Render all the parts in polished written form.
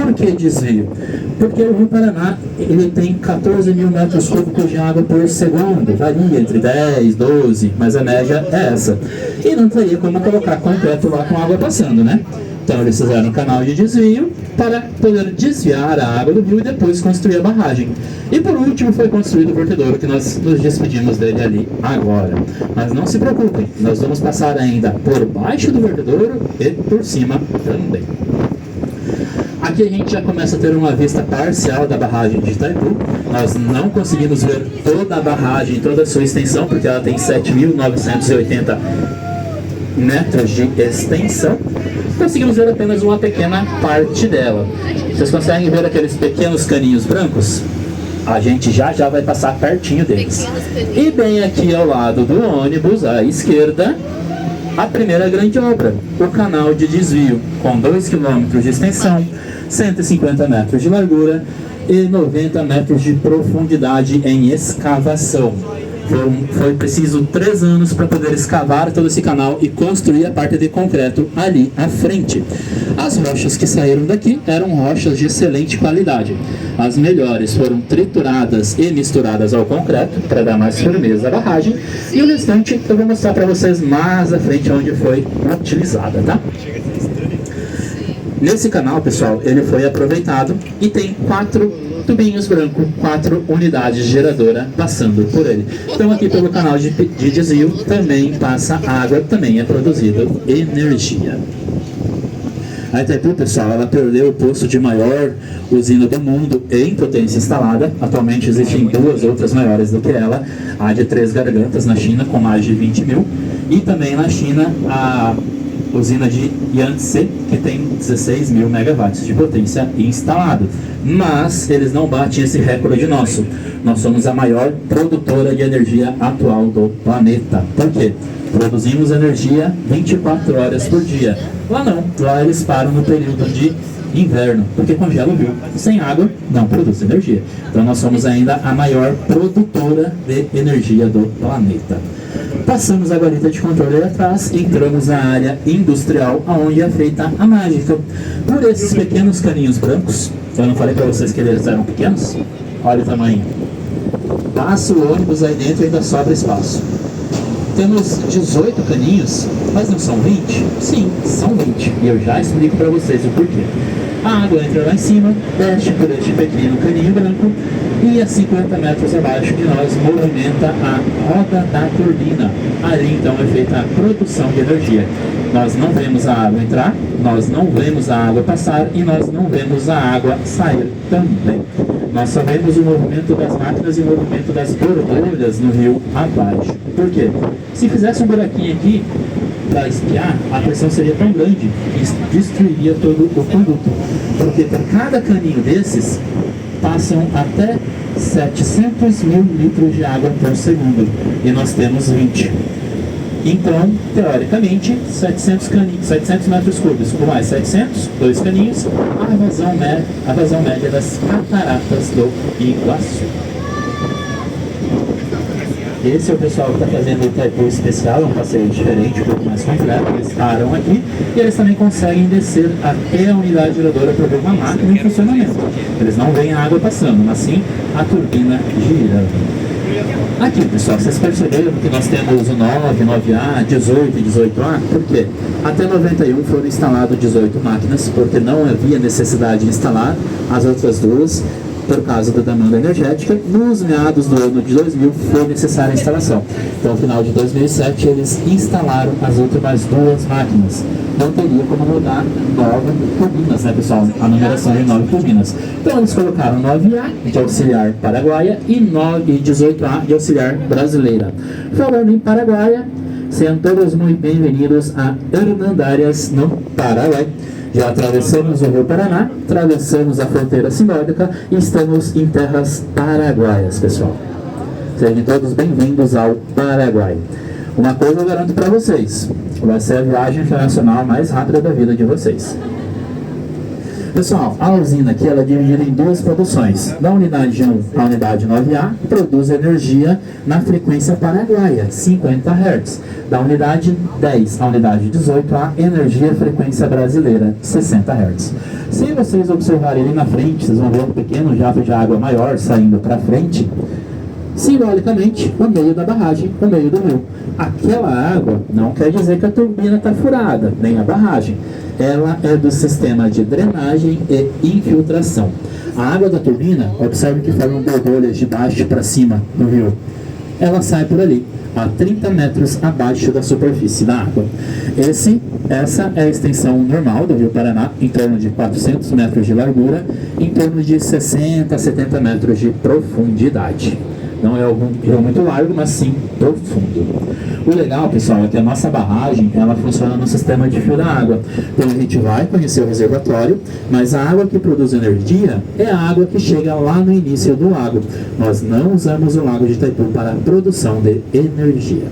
Por que desvio? Porque o Rio Paraná ele tem 14 mil metros cúbicos de água por segundo, varia entre 10, 12, mas a média é essa. E não teria como colocar concreto lá com água passando, né? Então eles fizeram um canal de desvio para poder desviar a água do rio e depois construir a barragem. E por último foi construído o vertedouro, que nós nos despedimos dele ali agora. Mas não se preocupem, nós vamos passar ainda por baixo do vertedouro e por cima também. Aqui a gente já começa a ter uma vista parcial da barragem de Itaipu. Nós não conseguimos ver toda a barragem, toda a sua extensão, porque ela tem 7.980 metros de extensão. Conseguimos ver apenas uma pequena parte dela. Vocês conseguem ver aqueles pequenos caninhos brancos? A gente já vai passar pertinho deles. E bem aqui ao lado do ônibus, à esquerda, a primeira grande obra, o canal de desvio, com 2 km de extensão, 150 metros de largura e 90 metros de profundidade em escavação. Foi preciso 3 anos para poder escavar todo esse canal e construir a parte de concreto ali à frente. As rochas que saíram daqui eram rochas de excelente qualidade. As melhores foram trituradas e misturadas ao concreto para dar mais firmeza à barragem. E o restante eu vou mostrar para vocês mais à frente onde foi utilizada, tá? Nesse canal, pessoal, ele foi aproveitado e tem 4 tubinhos brancos, 4 unidades geradoras passando por ele. Então aqui pelo canal de desvio também passa água, também é produzido energia. A Itaipu, pessoal, ela perdeu o posto de maior usina do mundo em potência instalada. Atualmente existem 2 outras maiores do que ela. A de 3 Gargantas na China com mais de 20 mil. E também na China a usina de Yangtze, que tem 16 mil megawatts de potência instalada. Mas eles não batem esse recorde nosso. Nós somos a maior produtora de energia atual do planeta. Por quê? Produzimos energia 24 horas por dia. Lá não, lá eles param no período de inverno, porque congela o rio. Sem água, não produz energia. Então nós somos ainda a maior produtora de energia do planeta. Passamos a guarita de controle ali atrás, entramos na área industrial, onde é feita a mágica. Por esses pequenos caninhos brancos, eu não falei para vocês que eles eram pequenos? Olha o tamanho. Passa o ônibus aí dentro e ainda sobra espaço. Temos 18 caninhos, mas não são 20? Sim, são 20. E eu já explico para vocês o porquê. A água entra lá em cima, desce por este pequeno caninho branco e a 50 metros abaixo de nós movimenta a roda da turbina. Ali então é feita a produção de energia. Nós não vemos a água entrar, nós não vemos a água passar e nós não vemos a água sair também. Nós só vemos o movimento das máquinas e o movimento das borbulhas no rio abaixo. Por quê? Se fizesse um buraquinho aqui para espiar, a pressão seria tão grande que destruiria todo o conduto. Porque por cada caninho desses, passam até 700 mil litros de água por segundo. E nós temos 20. Então, teoricamente, 700 metros cúbicos por mais 700, 2 caninhos, a vazão média das cataratas do Iguaçu. Esse é o pessoal que está fazendo o Itaipu especial, é um passeio diferente, um pouco mais completo. Eles param aqui e eles também conseguem descer até a unidade geradora para ver uma máquina em funcionamento. Eles não veem a água passando, mas sim a turbina girando. Aqui, pessoal, vocês perceberam que nós temos o 9, 9A, 18 e 18A? Por quê? Até 91 foram instaladas 18 máquinas, porque não havia necessidade de instalar as outras 2 por causa da demanda energética. Nos meados do ano de 2000 foi necessária a instalação. Então, no final de 2007, eles instalaram as outras 2 máquinas. Não teria como mudar 9 turbinas, né, pessoal? A numeração de 9 turbinas. Então, eles colocaram 9A de auxiliar paraguaia e 18A de auxiliar brasileira. Falando em Paraguaia, sejam todos muito bem-vindos a Hernandárias, no Paraguai. Já atravessamos o Rio Paraná, atravessamos a fronteira simbólica e estamos em terras paraguaias, pessoal. Sejam todos bem-vindos ao Paraguai. Uma coisa eu garanto para vocês, vai ser a viagem internacional mais rápida da vida de vocês. Pessoal, a usina aqui ela é dividida em duas produções. Da unidade 1 à unidade 9A, produz energia na frequência paraguaia, 50 Hz. Da unidade 10 à unidade 18A, energia frequência brasileira, 60 Hz. Se vocês observarem ali na frente, vocês vão ver um pequeno jato de água maior saindo para frente, simbolicamente o meio da barragem, o meio do rio. Aquela água não quer dizer que a turbina está furada, nem a barragem. Ela é do sistema de drenagem e infiltração. A água da turbina, observe que formam borbolhas de baixo para cima no rio. Ela sai por ali, a 30 metros abaixo da superfície da água. Essa é a extensão normal do Rio Paraná, em torno de 400 metros de largura, em torno de 60 a 70 metros de profundidade. Não é algum rio muito largo, mas sim profundo. O legal, pessoal, é que a nossa barragem, ela funciona no sistema de fio da água. Então a gente vai conhecer o reservatório, mas a água que produz energia é a água que chega lá no início do lago. Nós não usamos o lago de Itaipu para a produção de energia.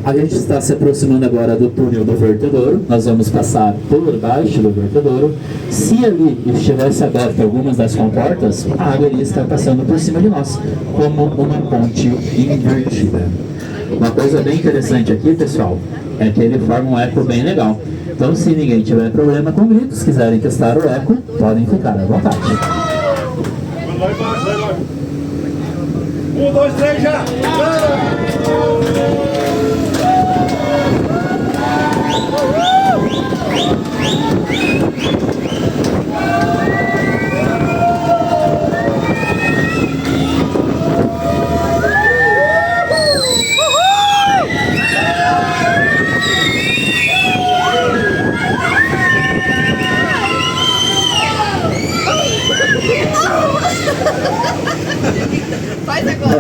A gente está se aproximando agora do túnel do vertedouro. Nós vamos passar por baixo do vertedouro. Se ali estivesse aberta algumas das comportas, a água iria estar passando por cima de nós, como uma ponte invertida. Uma coisa bem interessante aqui, pessoal, é que ele forma um eco bem legal. Então, se ninguém tiver problema com gritos, quiserem testar o eco, podem ficar à vontade. Vai embaixo, vai lá. 1, 2, 3, já!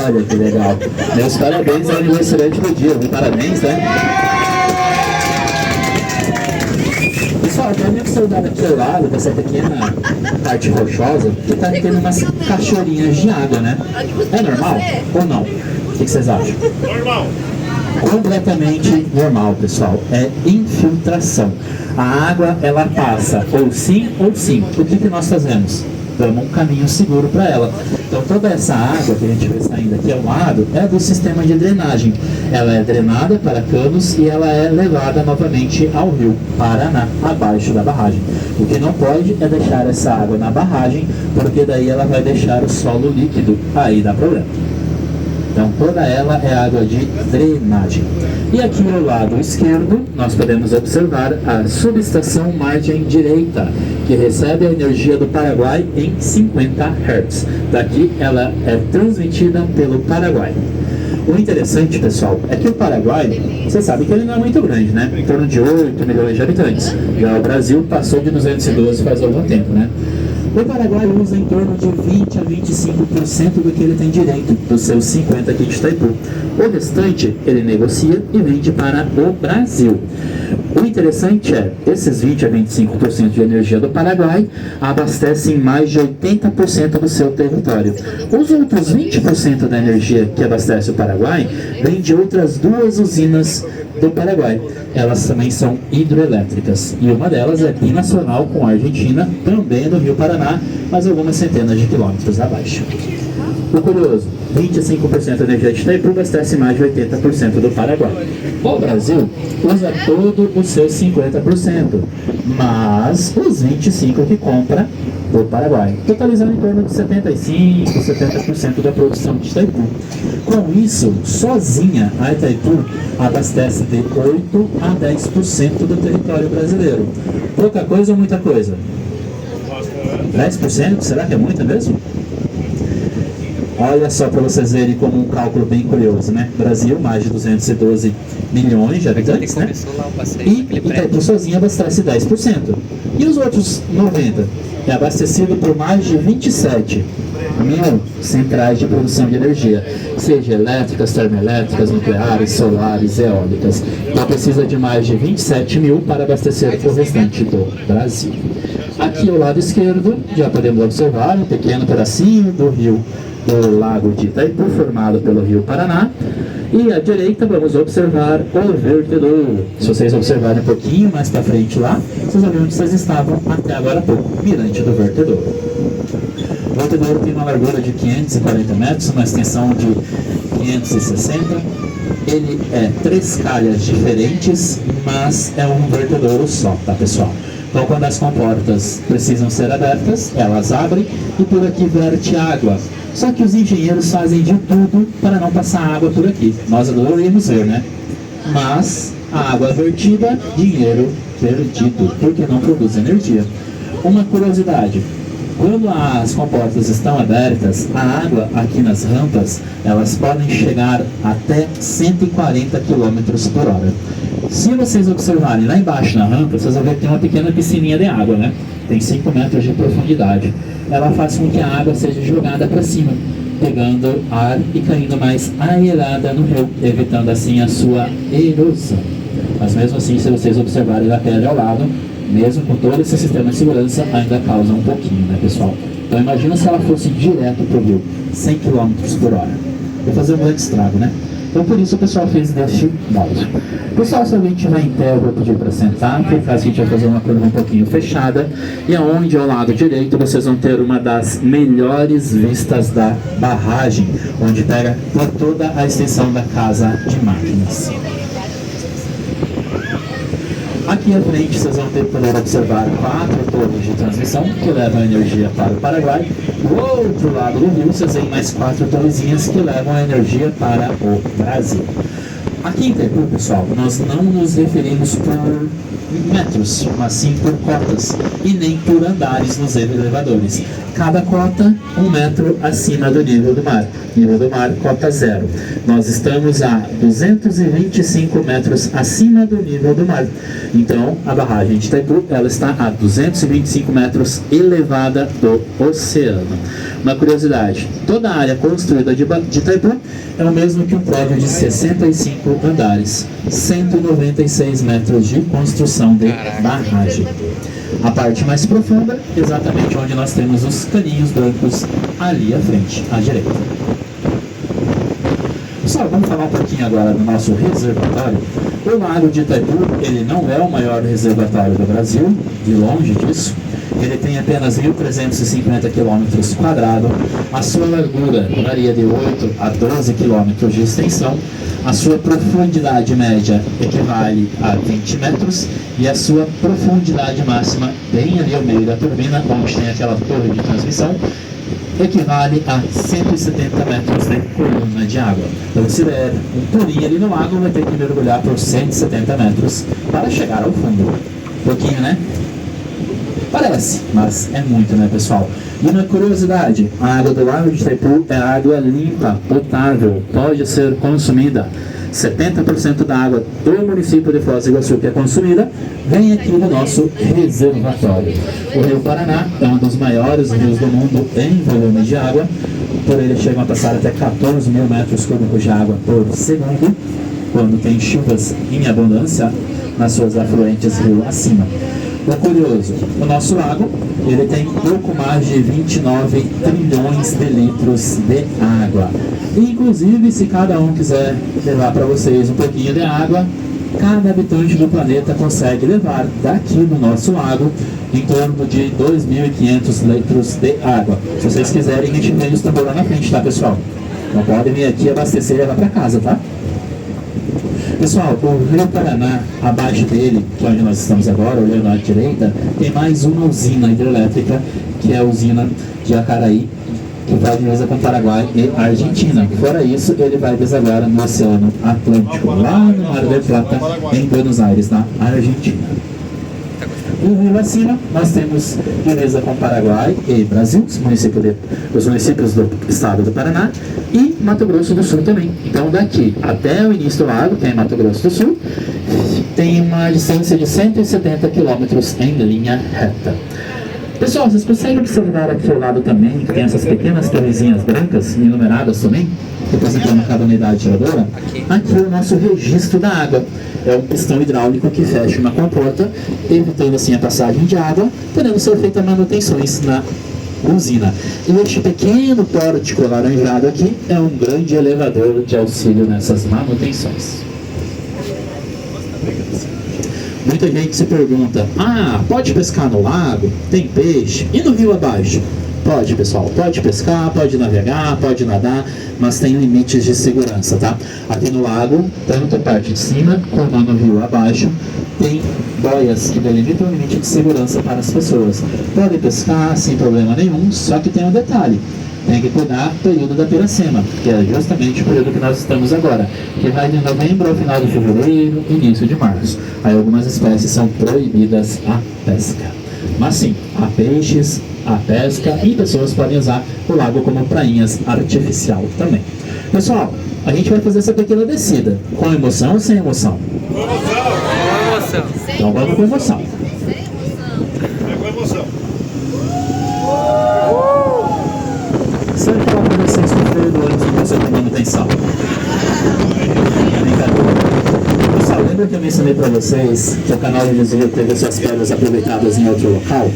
Olha que legal. Meus parabéns ao aniversariante do dia. Parabéns, né? Pessoal, pode observar aqui ao lado dessa pequena parte rochosa que está tendo umas cachoeirinhas de água, né? É normal ou não? O que vocês acham? Normal. Completamente normal, pessoal. É infiltração. A água, ela passa ou sim ou sim. O que nós fazemos? Damos um caminho seguro para ela. Então toda essa água que a gente vê saindo aqui ao lado é do sistema de drenagem. Ela é drenada para canos e ela é levada novamente ao rio Paraná, abaixo da barragem. O que não pode é deixar essa água na barragem, porque daí ela vai deixar o solo líquido, aí dá problema. Então toda ela é água de drenagem. E aqui ao lado esquerdo nós podemos observar a subestação margem direita, que recebe a energia do Paraguai em 50 Hz. Daqui ela é transmitida pelo Paraguai. O interessante, pessoal, é que o Paraguai, você sabe que ele não é muito grande, né? Em torno de 8 milhões de habitantes. Já o Brasil passou de 212 faz algum tempo, né? O Paraguai usa em torno de 20 a 25% do que ele tem direito, dos seus 50 aqui de Itaipu. O restante, ele negocia e vende para o Brasil. O interessante é, esses 20 a 25% de energia do Paraguai abastecem mais de 80% do seu território. Os outros 20% da energia que abastece o Paraguai vem de outras duas usinas do Paraguai. Elas também são hidroelétricas e uma delas é binacional com a Argentina, também no Rio Paraná, mas algumas centenas de quilômetros abaixo. O curioso, 25% da energia de Itaipu abastece mais de 80% do Paraguai. O Brasil usa todo os seus 50%, mas os 25% que compra do Paraguai, totalizando em torno de 75%, 70% da produção de Itaipu. Com isso, sozinha a Itaipu abastece de 8 a 10% do território brasileiro. Pouca coisa ou muita coisa? 10%? Será que é muita mesmo? Olha só para vocês verem como um cálculo bem curioso, né? Brasil, mais de 212 milhões de habitantes, né? E Itaipu sozinho abastece 10%. E os outros 90%? É abastecido por mais de 27 mil centrais de produção de energia, seja elétricas, termoelétricas, nucleares, solares, eólicas. Então precisa de mais de 27 mil para abastecer o restante do Brasil. Aqui ao lado esquerdo, já podemos observar um pequeno pedacinho do lago de Itaipu, formado pelo Rio Paraná. E à direita vamos observar o vertedouro. Se vocês observarem um pouquinho mais para frente lá, vocês vão ver onde vocês estavam até agora há pouco, mirante do vertedouro. O vertedouro tem uma largura de 540 metros, uma extensão de 560. Ele é 3 calhas diferentes, mas é um vertedouro só, tá pessoal? Então quando as comportas precisam ser abertas, elas abrem e por aqui verte água. Só que os engenheiros fazem de tudo para não passar água por aqui. Nós adoraríamos ver, né? Mas a água vertida, dinheiro perdido, porque não produz energia. Uma curiosidade, quando as comportas estão abertas, a água aqui nas rampas, elas podem chegar até 140 km por hora. Se vocês observarem lá embaixo na rampa, vocês vão ver que tem uma pequena piscininha de água, né? Tem 5 metros de profundidade. Ela faz com que a água seja jogada para cima, pegando ar e caindo mais aerada no rio, evitando assim a sua erosão. Mas mesmo assim, se vocês observarem a pedra ao lado, mesmo com todo esse sistema de segurança, ainda causa um pouquinho, né, pessoal? Então imagina se ela fosse direto para o rio, 100 km por hora. Vai fazer um grande estrago, né? Então por isso o pessoal fez deste modo. Pessoal, se alguém estiver em pé, eu vou pedir para sentar, porque a gente vai fazer uma curva um pouquinho fechada. E aonde ao lado direito vocês vão ter uma das melhores vistas da barragem, onde pega por toda a extensão da casa de máquinas. Aqui à frente vocês vão poder observar 4 torres de transmissão que levam energia para o Paraguai. Do outro lado do rio vocês veem mais 4 torrezinhas que levam a energia para o Brasil. Aqui em Itaipu, pessoal, nós não nos referimos por metros, mas sim por cotas e nem por andares nos elevadores. Cada cota 1 metro acima do nível do mar. Nível do mar, cota 0. Nós estamos a 225 metros acima do nível do mar. Então, a barragem de Itaipu, ela está a 225 metros elevada do oceano. Uma curiosidade, toda a área construída de Itaipu é o mesmo que um prédio de 65 andares, 196 metros de construção de barragem. A parte mais profunda, exatamente onde nós temos os caninhos brancos ali à frente, à direita. Pessoal, vamos falar um pouquinho agora do nosso reservatório. O lago de Itaipu, ele não é o maior reservatório do Brasil, de longe disso. Ele tem apenas 1.350 km², a sua largura varia de 8 a 12 km de extensão, a sua profundidade média equivale a 20 metros e a sua profundidade máxima, bem ali ao meio da turbina, onde tem aquela torre de transmissão, equivale a 170 metros de coluna de água. Então, se der um pulinho ali no lago, vai ter que mergulhar por 170 metros para chegar ao fundo. Pouquinho, né? Parece, mas é muito, né, pessoal? E uma curiosidade, a água do lago de Itaipu é água limpa, potável, pode ser consumida. 70% da água do município de Foz do Iguaçu que é consumida vem aqui no nosso reservatório. O Rio Paraná é um dos maiores rios do mundo em volume de água, por ele chegam a passar até 14 mil metros cúbicos de água por segundo, quando tem chuvas em abundância nas suas afluentes rio acima. O curioso, o nosso lago, ele tem pouco mais de 29 trilhões de litros de água. Inclusive, se cada um quiser levar para vocês um pouquinho de água, cada habitante do planeta consegue levar daqui no nosso lago em torno de 2.500 litros de água. Se vocês quiserem, a gente vem os tambor lá na frente, tá, pessoal? Então podem vir aqui abastecer e levar para casa, tá? Pessoal, o Rio Paraná, abaixo dele, que é onde nós estamos agora, olhando à direita, tem mais uma usina hidrelétrica, que é a usina de Acaraí, que vai divisa com Paraguai e Argentina. Fora isso, ele vai desaguar no Oceano Atlântico, lá no Mar del Plata, em Buenos Aires, na Argentina. No rio acima, nós temos divisa com Paraguai e Brasil, os municípios do estado do Paraná, e Mato Grosso do Sul também. Então, daqui até o início do lago, que é em Mato Grosso do Sul, tem uma distância de 170 quilômetros em linha reta. Pessoal, vocês conseguem observar aqui ao lado também, que tem essas pequenas torrezinhas brancas, enumeradas também, representando cada unidade geradora? Aqui é o nosso registro da água. É um pistão hidráulico que fecha uma comporta, evitando assim a passagem de água, podendo ser feitas manutenções na usina. E este pequeno pórtico alaranjado aqui é um grande elevador de auxílio nessas manutenções. Muita gente se pergunta, pode pescar no lago? Tem peixe? E no rio abaixo? Pode, pessoal, pode pescar, pode navegar, pode nadar, mas tem limites de segurança, tá? Aqui no lago, tanto a parte de cima como no rio abaixo, tem boias que delimitam o limite de segurança para as pessoas. Podem pescar sem problema nenhum, só que tem um detalhe. Tem que cuidar do período da piracema, que é justamente o período que nós estamos agora, que vai de novembro ao final de fevereiro, início de março. Aí algumas espécies são proibidas a pesca. Mas sim, há peixes, há pesca e pessoas podem usar o lago como prainhas artificial também. Pessoal, a gente vai fazer essa pequena descida. Com emoção ou sem emoção? Com emoção. Então vamos com emoção. É com emoção. Se eu falar para vocês que foi do ônibus que você tem manutenção. Brincadeira. Pessoal, lembra que eu mencionei para vocês que o canal de desvio teve suas pedras aproveitadas em outro local?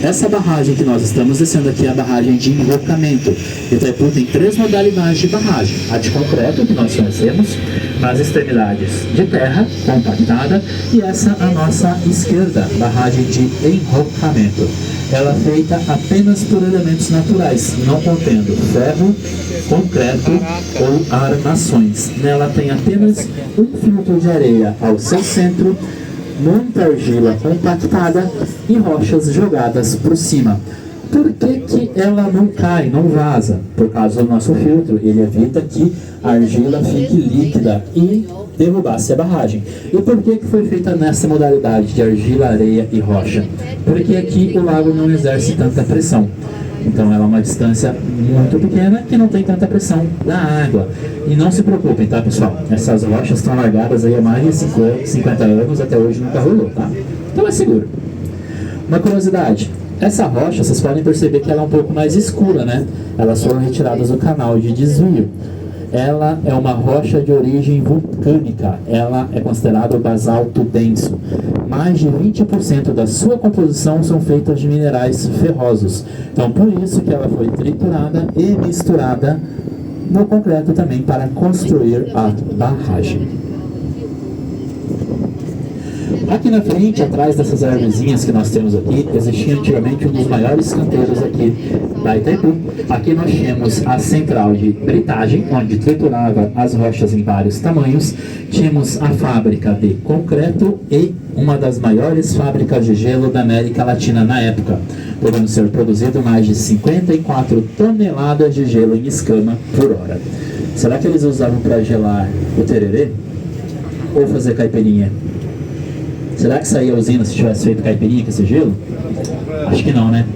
Essa barragem que nós estamos descendo aqui é a barragem de enrocamento. Itaipu tem 3 modalidades de barragem. A de concreto, que nós conhecemos, nas extremidades de terra, compactada, e essa à nossa esquerda, barragem de enrocamento. Ela é feita apenas por elementos naturais, não contendo ferro, concreto ou armações. Nela tem apenas um filtro de areia ao seu centro, muita argila compactada e rochas jogadas por cima. Por que ela não cai, não vaza? Por causa do nosso filtro, ele evita que a argila fique líquida e derrubasse a barragem. E por que foi feita nessa modalidade de argila, areia e rocha? Porque aqui o lago não exerce tanta pressão. Então ela é uma distância muito pequena que não tem tanta pressão da água. E não se preocupem, tá, pessoal? Essas rochas estão largadas aí há mais de 50 anos, até hoje nunca rolou, tá? Então é seguro. Uma curiosidade, essa rocha, vocês podem perceber que ela é um pouco mais escura, né? Elas foram retiradas do canal de desvio. Ela é uma rocha de origem vulcânica. Ela é considerada basalto denso. Mais de 20% da sua composição são feitas de minerais ferrosos. Então, por isso que ela foi triturada e misturada no concreto também para construir a barragem. Aqui na frente, atrás dessas árvorezinhas que nós temos aqui, existia antigamente um dos maiores canteiros aqui da Itaipu. Aqui nós tínhamos a central de britagem, onde triturava as rochas em vários tamanhos. Tínhamos a fábrica de concreto e uma das maiores fábricas de gelo da América Latina na época, podendo ser produzido mais de 54 toneladas de gelo em escama por hora. Será que eles usavam para gelar o tererê? Ou fazer caipirinha? Será que saía a usina se tivesse feito caipirinha com esse gelo? Acho que não, né?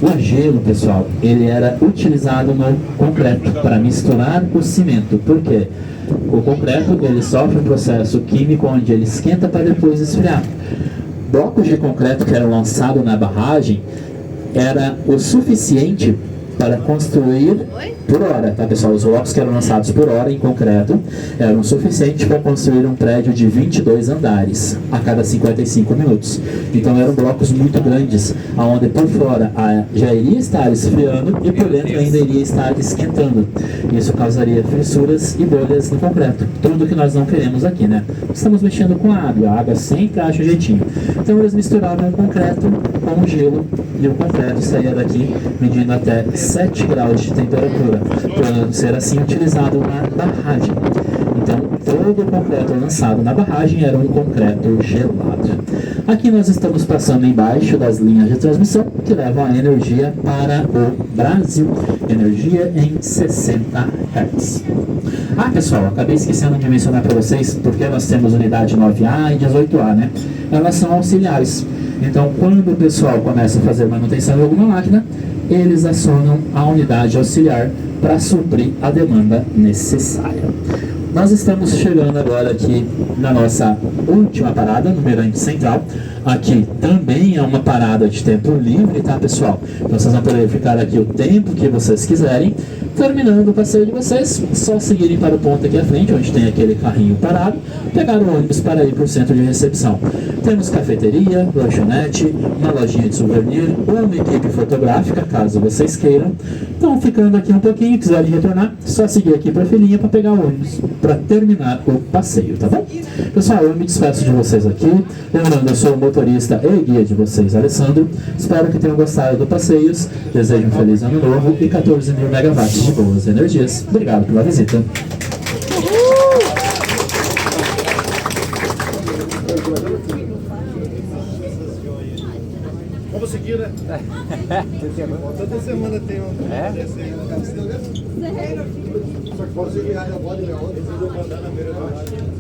O gelo, pessoal, ele era utilizado no concreto para misturar o cimento. Por quê? O concreto, ele sofre um processo químico onde ele esquenta para depois esfriar. Blocos de concreto que eram lançados na barragem era o suficiente para construir por hora, tá, pessoal? Os blocos que eram lançados por hora em concreto eram suficientes para construir um prédio de 22 andares a cada 55 minutos. Então eram blocos muito grandes, onde por fora já iria estar esfriando e por dentro ainda iria estar esquentando. Isso causaria fissuras e bolhas no concreto. Tudo que nós não queremos aqui, né? Estamos mexendo com a água sempre acha um jeitinho. Então eles misturavam o concreto com o gelo e o concreto saía daqui medindo até 7 graus de temperatura, para ser assim utilizado na barragem. Então, todo o concreto lançado na barragem era um concreto gelado. Aqui nós estamos passando embaixo das linhas de transmissão que levam a energia para o Brasil. Energia em 60 Hz. Pessoal, acabei esquecendo de mencionar para vocês porque nós temos unidade 9A e 18A, né? Elas são auxiliares. Então, quando o pessoal começa a fazer manutenção de alguma máquina, eles acionam a unidade auxiliar para suprir a demanda necessária. Nós estamos chegando agora aqui na nossa última parada, no Mirante Central. Aqui também é uma parada de tempo livre, tá, pessoal? Então vocês vão poder ficar aqui o tempo que vocês quiserem. Terminando o passeio de vocês, só seguirem para o ponto aqui à frente, onde tem aquele carrinho parado, pegar o ônibus para ir para o centro de recepção. Temos cafeteria, lanchonete, uma lojinha de souvenir, uma equipe fotográfica, caso vocês queiram. Então, ficando aqui um pouquinho, quiserem retornar, só seguir aqui para a filinha para pegar o ônibus, para terminar o passeio, tá bom? Pessoal, eu me despeço de vocês aqui. Lembrando, eu sou o motorista e guia de vocês, Alessandro. Espero que tenham gostado do passeios. Desejo um feliz ano novo e 14.000 megawatts de boas energias. Obrigado pela visita. Vamos seguir, né? Toda semana tem um. É? Só que pode seguir, pode ir aonde? Vocês vão mandar na beira da rádio.